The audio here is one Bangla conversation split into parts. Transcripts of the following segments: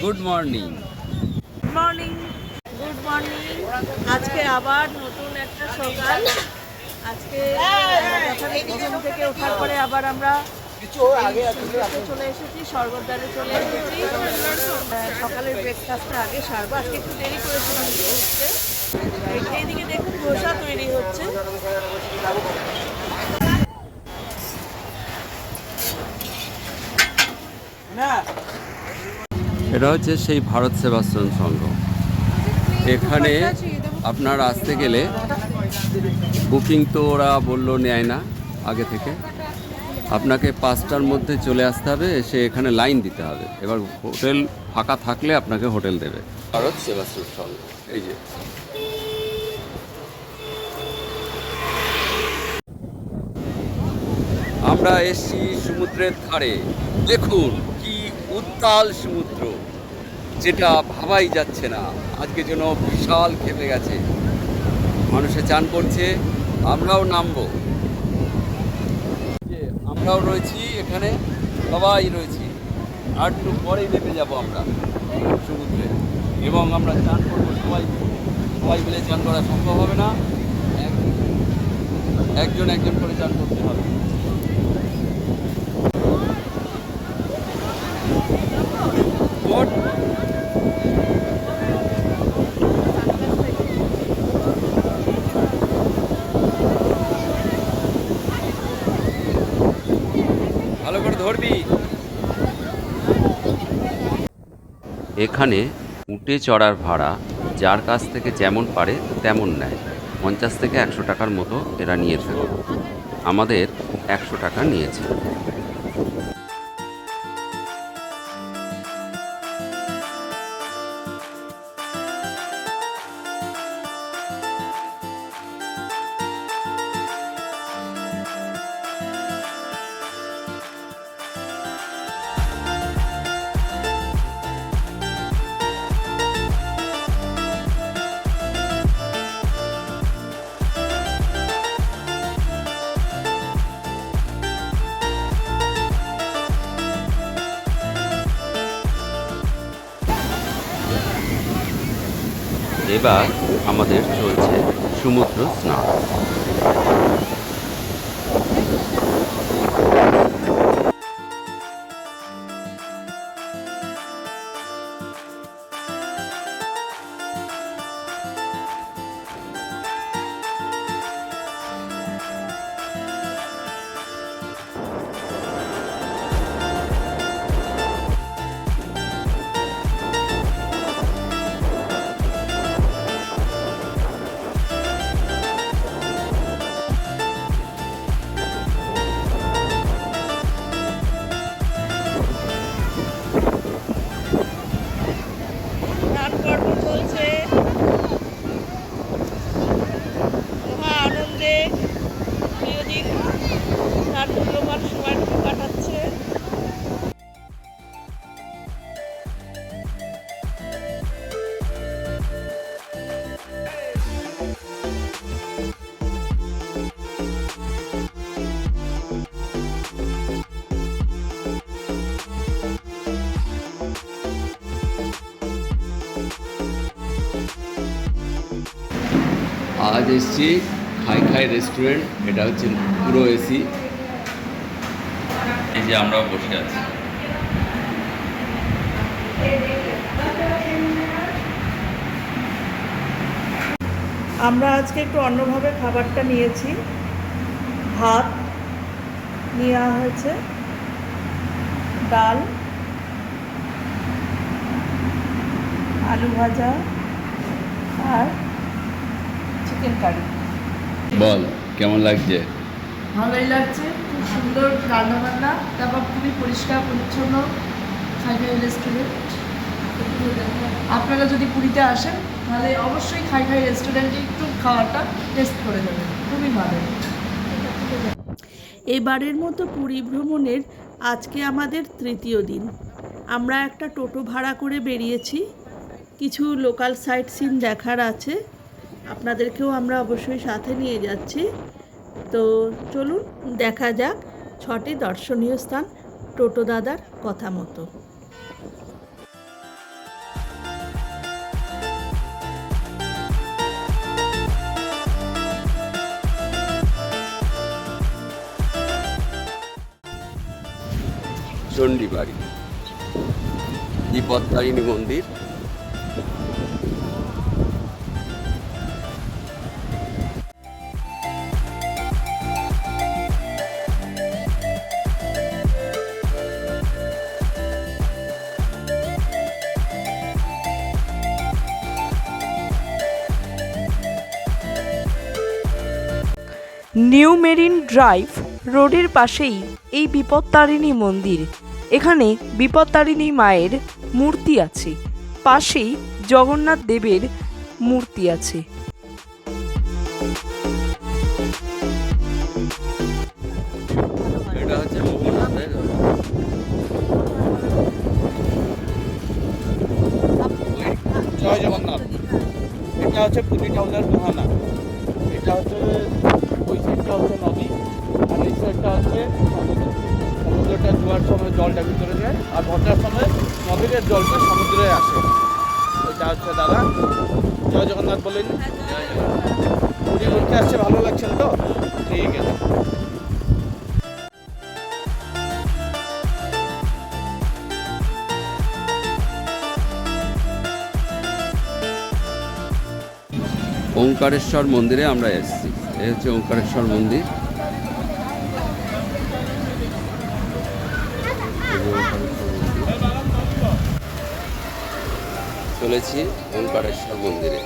Good morning. Morning, good morning. আজকে আবার নতুন একটা সকাল। আজকে ঘুম থেকে ওঠার পরে আবার আমরা চলে এসেছি, স্বর্গদ্বারে চলে এসেছি। সকালের ব্রেকফাস্টটা আগে সারবো, আজকে একটু দেরি করেছিলাম উঠতে। এইদিকে দেখুন ধোসা তৈরি হচ্ছে। এটা হচ্ছে সেই ভারত সেবাশ্রম সংঘ। এখানে আপনার আসতে গেলে বুকিং তো ওরা বললো নেয় না আগে থেকে, আপনাকে 5টার মধ্যে চলে আসতে হবে, এসে এখানে লাইন দিতে হবে। এবার হোটেল ফাঁকা থাকলে আপনাকে হোটেল দেবে। ভারত সেবাশ্রম সংঘ এই যে। আমরা এসছি সমুদ্রের ধারে। দেখুন কি উত্তাল সমুদ্র, যেটা ভাবাই যাচ্ছে না। আজকে যেন বিশাল খেপে গেছে, মানুষে চান করছে, আমরাও নামবো। যে আমরাও রয়েছি এখানে, সবাই রয়েছি। আর একটু পরেই নেমে যাব আমরা সমুদ্রে, এবং আমরা চান করবো সবাই মিলে। চান করা সম্ভব হবে না, একজন একজন করে চান করতে হবে। ভালো করে ধরবি। এখানে উটে চড়ার ভাড়া যার কাছ থেকে যেমন পারে তেমন নেয়। 50 থেকে 100 টাকার মতো এরা নিয়ে থাকে। আমাদের 100 টাকা নিয়েছে। এবার আমাদের চলছে সমুদ্র স্নান। আজ এসছি খাই খাই রেস্টুরেন্ট। এটা হচ্ছে পুরো এসি। এই যে আমরাও বসে আছি। আমরা আজকে একটু অন্যভাবে খাবারটা নিয়েছি। ভাত নেওয়া হয়েছে, ডাল, আলু ভাজা আর চিকেন কারি। বল কেমন লাগছে? ভালোই লাগছে, খুব সুন্দর রান্নাবান্না, তারপর খুবই পরিষ্কার পরিচ্ছন্ন খাই খাই রেস্টুরেন্ট। আপনারা যদি পুরীতে আসেন তাহলে অবশ্যই খাই খাই রেস্টুরেন্টে একটু খাওয়াটা টেস্ট করে দেবেন, খুবই ভালো। এবারের মতো পুরী ভ্রমণের আজকে আমাদের তৃতীয় দিন। আমরা একটা টোটো ভাড়া করে বেরিয়েছি, কিছু লোকাল সাইট সিন দেখার আছে, আপনাদেরকেও আমরা অবশ্যই সাথে নিয়ে যাচ্ছি। তো চলুন দেখা যাক 6টি দর্শনীয় স্থান টোটো দাদার কথা মতো। চণ্ডীবাড়ি বিপত্তারিণী মন্দির। নিউ মেরিন ড্রাইভ রোডের পাশেই এই বিপত্তারিণী মন্দির। এখানে বিপত্তারিণী মায়ের মূর্তি আছে, পাশেই জগন্নাথ দেবের মূর্তি আছে। এটা হচ্ছে মোহনা, তাই তো? জয় জগন্নাথ। এটা হচ্ছে পুরীটা হাউসের মোহনা। এটা হচ্ছে ওই সাইডটা হচ্ছে নদী, আর এই সাইডটা হচ্ছে সমুদ্র। সমুদ্রটা জোয়ার সময় জলটা ভিতরে যায়, আর ভদ্রার সময় নদীর জলটা সমুদ্রে আসে। ওইটা হচ্ছে দাদা। জয় জগন্নাথ বলেন। পুরী ঘুরতে আসছে, ভালো লাগছেন তো? ঠিক আছে। ওঙ্কারেশ্বর মন্দিরে আমরা এসেছি। এই হচ্ছে ওঙ্কারেশ্বর মন্দির। চলেছি ওঙ্কারেশ্বর মন্দিরে।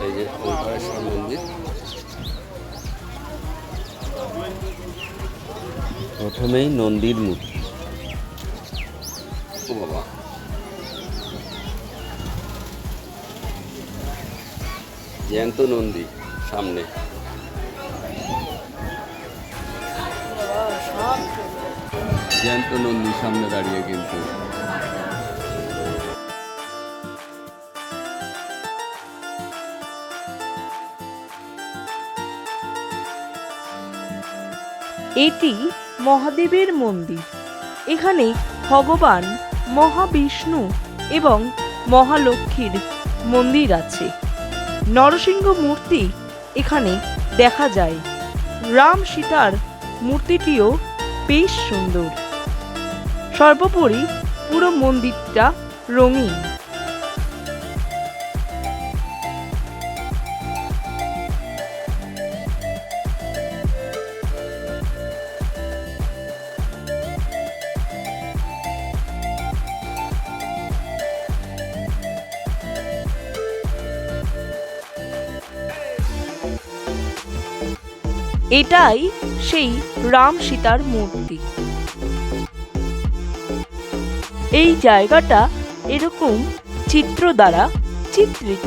এই যে ওঙ্কারেশ্বর মন্দির। প্রথমেই নন্দীর মূর্তি। ও বাবা, জ্যান্ত নন্দী সামনে। জ্যান্ত নন্দী সামনে দাঁড়িয়ে কিন্তু। এটি মহাদেবের মন্দির। এখানে ভগবান মহাবিষ্ণু এবং মহালক্ষ্মীর মন্দির আছে। নরসিংহ মূর্তি এখানে দেখা যায়। রাম সীতার মূর্তিটিও বেশ সুন্দর। সর্বোপরি পুরো মন্দিরটা রঙিন। এটাই সেই রাম সীতার মূর্তি। এই জায়গাটা এরকম চিত্র দ্বারা চিত্রিত।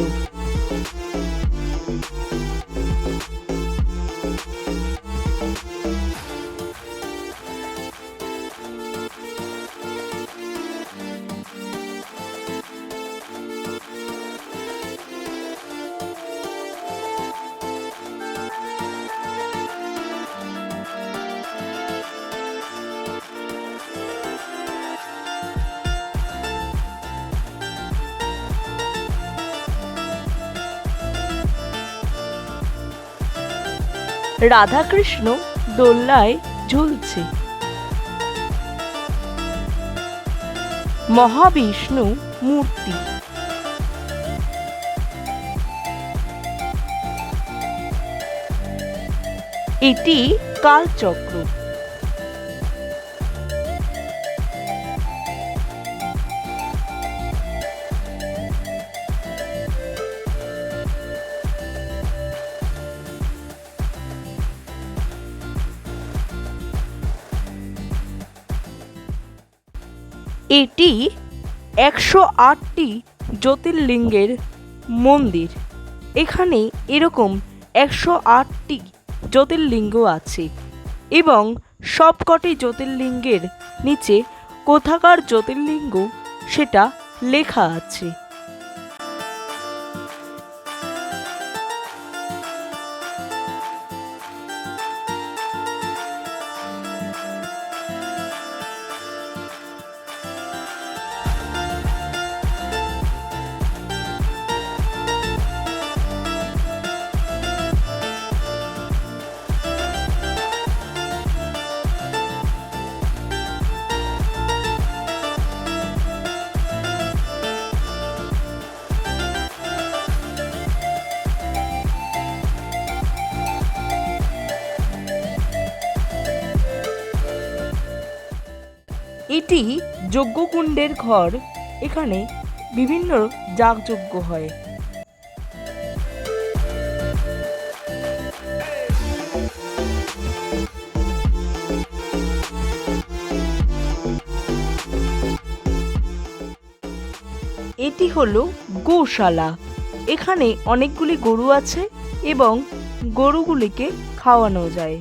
রাধাকৃষ্ণ দোলনায় ঝুলছে। মহাবিষ্ণু মূর্তি। এটি কালচক্র। এটি 108টি জ্যোতির্লিঙ্গের মন্দির। এখানে এরকম 108টি জ্যোতির্লিঙ্গ আছে এবং সবকটি জ্যোতির্লিঙ্গের নিচে কোথাকার জ্যোতির্লিঙ্গ সেটা লেখা আছে। এটি যজ্ঞকুণ্ডের ঘর। এখানে বিভিন্ন যাগযজ্ঞ হয়। এটি হলো গোশালা। এখানে অনেকগুলি গরু আছে এবং গরুগুলিকে খাওয়ানো যায়।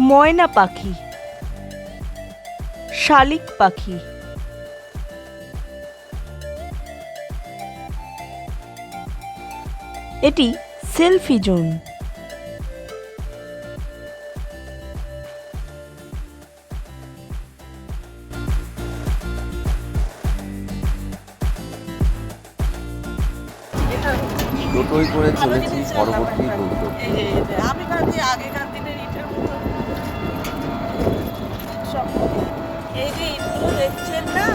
ময়না পাখি, শালিক পাখি, এটি সেলফি জোন। টোটোয় করে চলেছি পরবর্তী গন্তব্যে। আগেকার দিনের ইটের মতো সব। এই যে ইটগুলো দেখছেন না,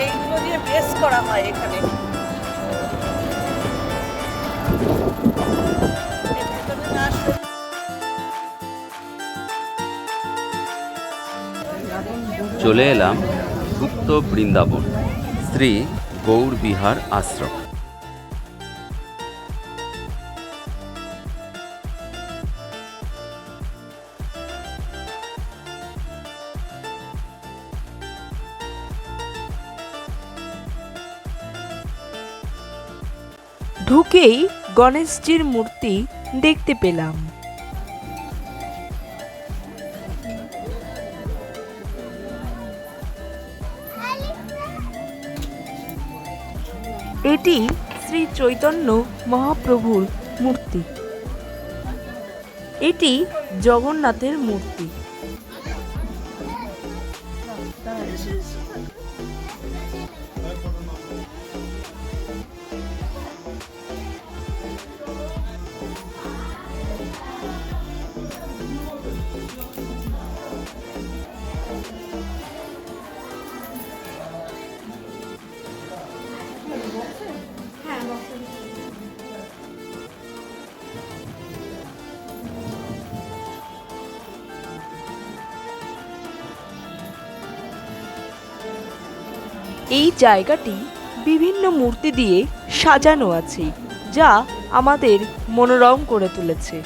এইগুলো দিয়ে বেস করা হয় এখানে। চলে এলাম গুপ্ত বৃন্দাবন শ্রী গৌর বিহার আশ্রম। ঢুকেই গণেশজির মূর্তি দেখতে পেলাম। এটি শ্রী চৈতন্য মহাপ্রভুর মূর্তি। এটি জগন্নাথের মূর্তি। এই জায়গাটি বিভিন্ন মূর্তি দিয়ে সাজানো আছে, যা আমাদের মনোরম করে তুলেছে।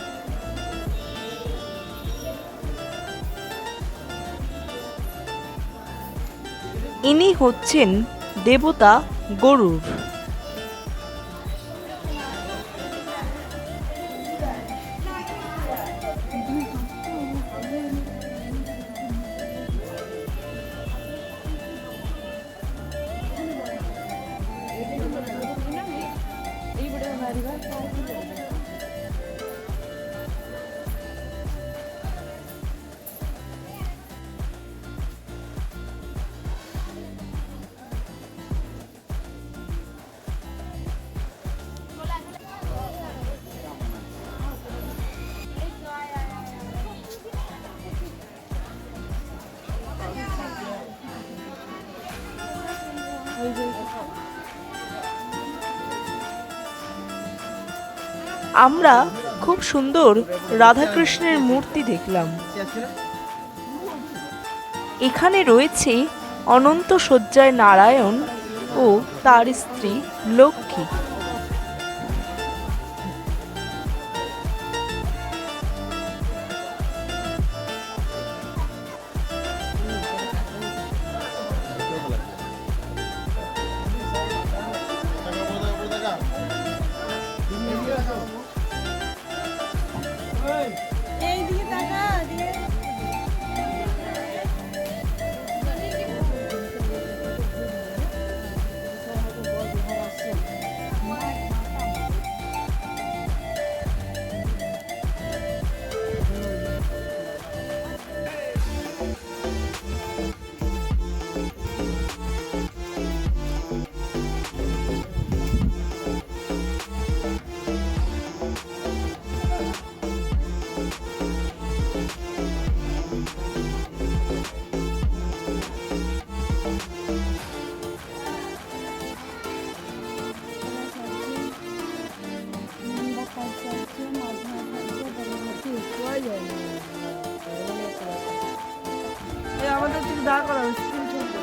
ইনি হচ্ছেন দেবতা গরুর। আমরা খুব সুন্দর রাধাকৃষ্ণের মূর্তি দেখলাম। এখানে রয়েছে অনন্ত শয্যায় নারায়ণ ও তার স্ত্রী লক্ষ্মী। আমাদের থেকে দাঁড় করা স্ক্রিন চলবে।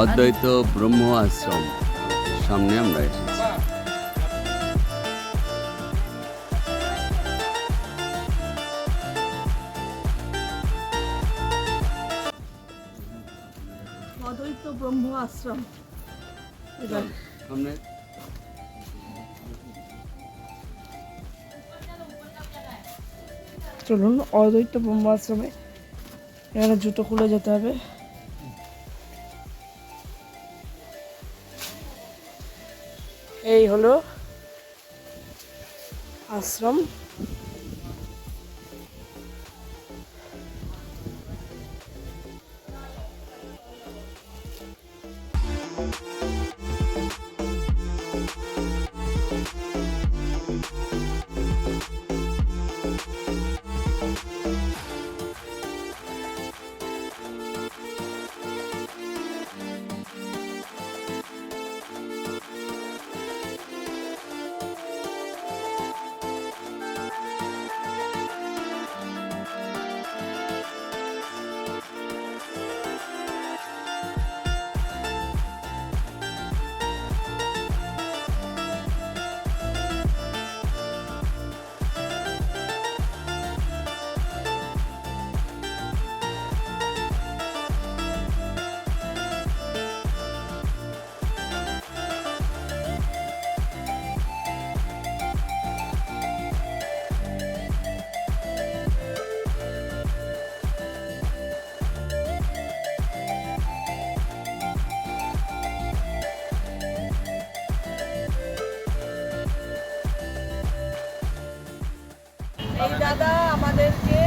অদ্বৈত ব্রহ্ম আশ্রম সামনে আমরা এসেছি। অদ্বৈত ব্রহ্ম আশ্রম। এবার সামনে চলুন অদ্বৈত ব্রহ্ম আশ্রমে। এখানে জুতো খুলে যেতে হবে। এই হলো আশ্রম। এই দাদা আমাদেরকে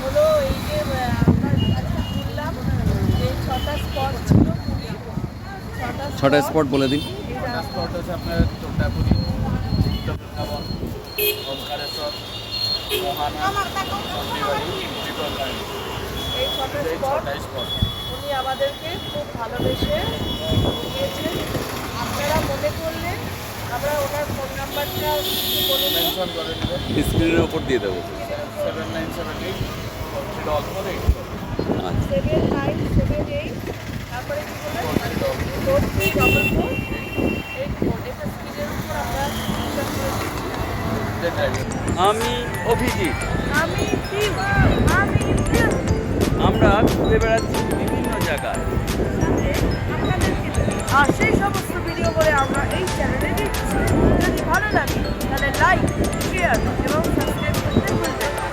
হলো এই যে আমরা আজকে ঘুরলাম, যে 6টা স্পট ছিল পুরীর, 6টা স্পট বলে দিন। স্পট হচ্ছে আপনার তোতাপুরি, বৃন্দাবন, ওমকারেশ্বর, মোহানা, চন্ডীবাড়ি, লিটল লাইন। এই 6টা এই স্পট 6টা স্পট উনি আমাদেরকে খুব ভালোবেসে দিয়েছেন। আপনারা মনে করলে আমরা ওনার ফোন নাম্বারটা বলুন তো। মেনশন করে দেবেন স্ক্রিনের ওপর দিয়ে দেবো। 7978 438 আচ্ছা 7978, তারপরে কি বললেন 4344 এটা স্ক্রিনের উপর আমরা মেনশন করে দিচ্ছি। আমি অভিজিৎ, আমি শিব, আমি শিব। আমরা ঘুরে বেড়াচ্ছি বিভিন্ন জায়গায়। সাথে আপনাদেরকে আর সেই সমস্ত ভিডিও করে আমরা এই চ্যানেলে দিচ্ছি। যদি ভালো লাগে তাহলে লাইক, শেয়ার এবং সাবস্ক্রাইব করতে ভুলবেন না।